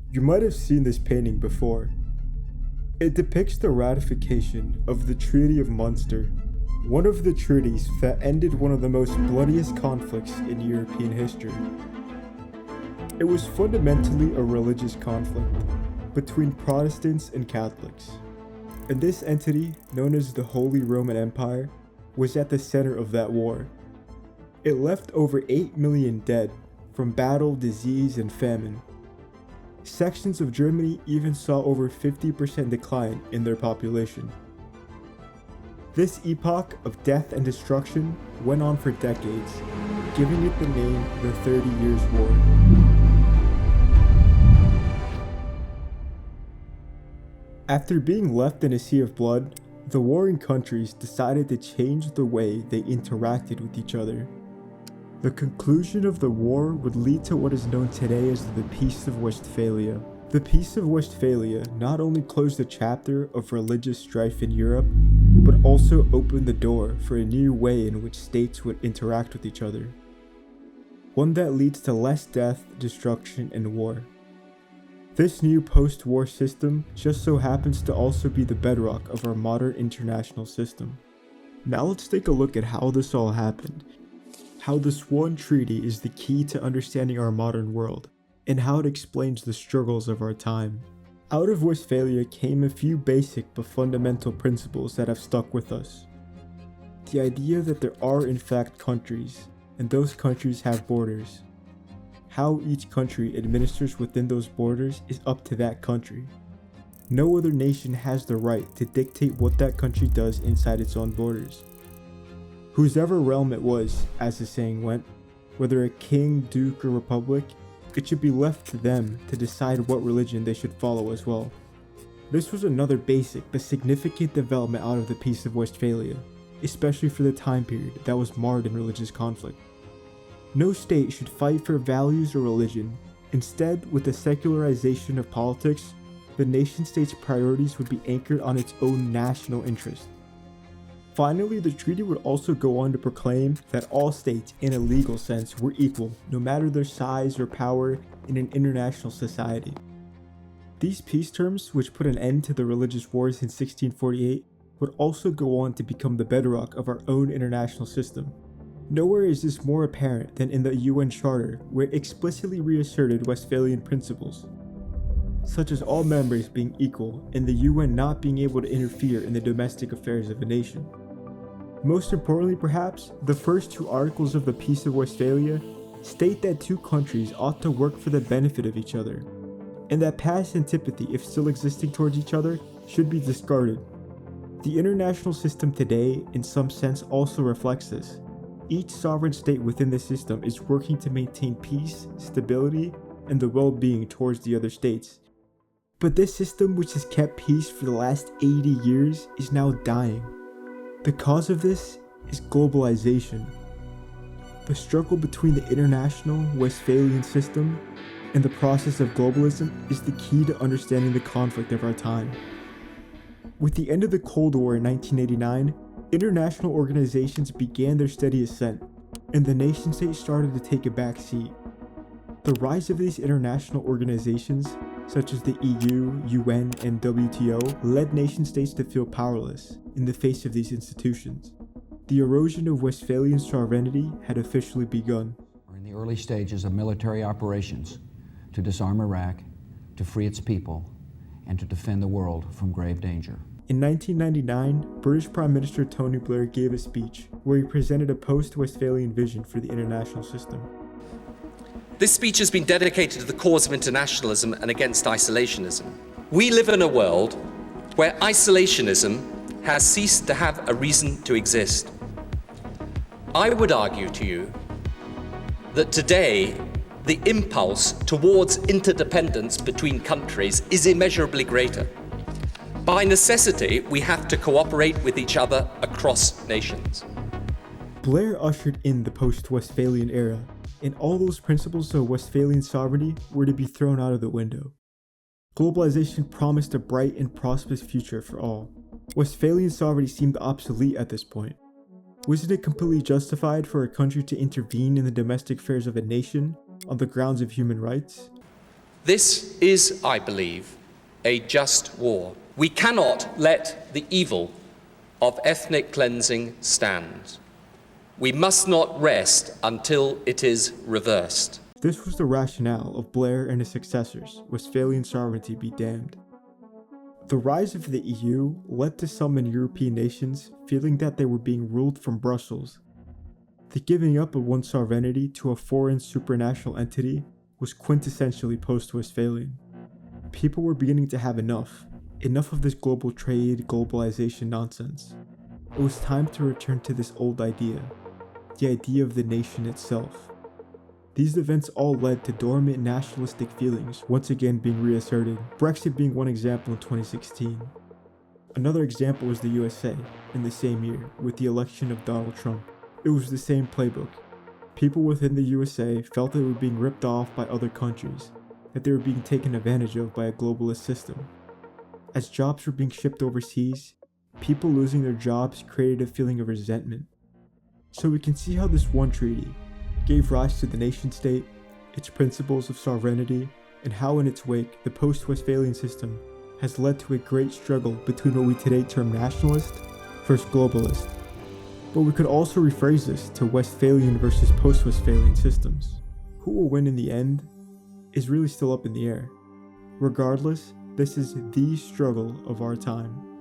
You might have seen this painting before. It depicts the ratification of the Treaty of Munster, one of the treaties that ended one of the most bloodiest conflicts in European history. It was fundamentally a religious conflict between Protestants and Catholics, and this entity, known as the Holy Roman Empire, was at the center of that war. It left over 8 million dead from battle, disease, and famine. Sections of Germany even saw over 50% decline in their population. This epoch of death and destruction went on for decades, giving it the name the 30 Years' War. After being left in a sea of blood, the warring countries decided to change the way they interacted with each other. The conclusion of the war would lead to what is known today as the Peace of Westphalia. The Peace of Westphalia not only closed a chapter of religious strife in Europe, but also opened the door for a new way in which states would interact with each other. One that leads to less death, destruction, and war. This new post-war system just so happens to also be the bedrock of our modern international system. Now let's take a look at how this all happened, how this one treaty is the key to understanding our modern world, and how it explains the struggles of our time. Out of Westphalia came a few basic but fundamental principles that have stuck with us. The idea that there are in fact countries, and those countries have borders. How each country administers within those borders is up to that country. No other nation has the right to dictate what that country does inside its own borders. Whosever realm it was, as the saying went, whether a king, duke, or republic, it should be left to them to decide what religion they should follow as well. This was another basic but significant development out of the Peace of Westphalia, especially for the time period that was marred in religious conflict. No state should fight for values or religion. Instead, with the secularization of politics, the nation-state's priorities would be anchored on its own national interest. Finally, the treaty would also go on to proclaim that all states, in a legal sense, were equal, no matter their size or power in an international society. These peace terms, which put an end to the religious wars in 1648, would also go on to become the bedrock of our own international system. Nowhere is this more apparent than in the UN Charter, where it explicitly reasserted Westphalian principles, such as all members being equal and the UN not being able to interfere in the domestic affairs of a nation. Most importantly perhaps, the first two articles of the Peace of Westphalia state that two countries ought to work for the benefit of each other, and that past antipathy, if still existing towards each other, should be discarded. The international system today, in some sense, also reflects this. Each sovereign state within the system is working to maintain peace, stability, and the well-being towards the other states. But this system, which has kept peace for the last 80 years, is now dying. The cause of this is globalization. The struggle between the international Westphalian system and the process of globalism is the key to understanding the conflict of our time. With the end of the Cold War in 1989, international organizations began their steady ascent, and the nation-state started to take a back seat. The rise of these international organizations, such as the EU, UN, and WTO, led nation-states to feel powerless in the face of these institutions. The erosion of Westphalian sovereignty had officially begun. We're in the early stages of military operations to disarm Iraq, to free its people, and to defend the world from grave danger. In 1999, British Prime Minister Tony Blair gave a speech where he presented a post-Westphalian vision for the international system. This speech has been dedicated to the cause of internationalism and against isolationism. We live in a world where isolationism has ceased to have a reason to exist. I would argue to you that today the impulse towards interdependence between countries is immeasurably greater. By necessity, we have to cooperate with each other across nations. Blair ushered in the post-Westphalian era, and all those principles of Westphalian sovereignty were to be thrown out of the window. Globalization promised a bright and prosperous future for all. Westphalian sovereignty seemed obsolete at this point. Wasn't it completely justified for a country to intervene in the domestic affairs of a nation on the grounds of human rights? This is, I believe, a just war. We cannot let the evil of ethnic cleansing stand. We must not rest until it is reversed. This was the rationale of Blair and his successors: Westphalian sovereignty be damned. The rise of the EU led to some in European nations feeling that they were being ruled from Brussels. The giving up of one's sovereignty to a foreign supranational entity was quintessentially post-Westphalian. People were beginning to have enough of this global trade, globalization nonsense. It was time to return to this old idea, the idea of the nation itself. These events all led to dormant nationalistic feelings once again being reasserted, Brexit being one example in 2016. Another example was the USA in the same year with the election of Donald Trump. It was the same playbook. People within the USA felt that they were being ripped off by other countries, that they were being taken advantage of by a globalist system. As jobs were being shipped overseas, people losing their jobs created a feeling of resentment. So we can see how this one treaty gave rise to the nation-state, its principles of sovereignty, and how in its wake the post-Westphalian system has led to a great struggle between what we today term nationalist versus globalist. But we could also rephrase this to Westphalian versus post-Westphalian systems. Who will win in the end is really still up in the air. Regardless, this is the struggle of our time.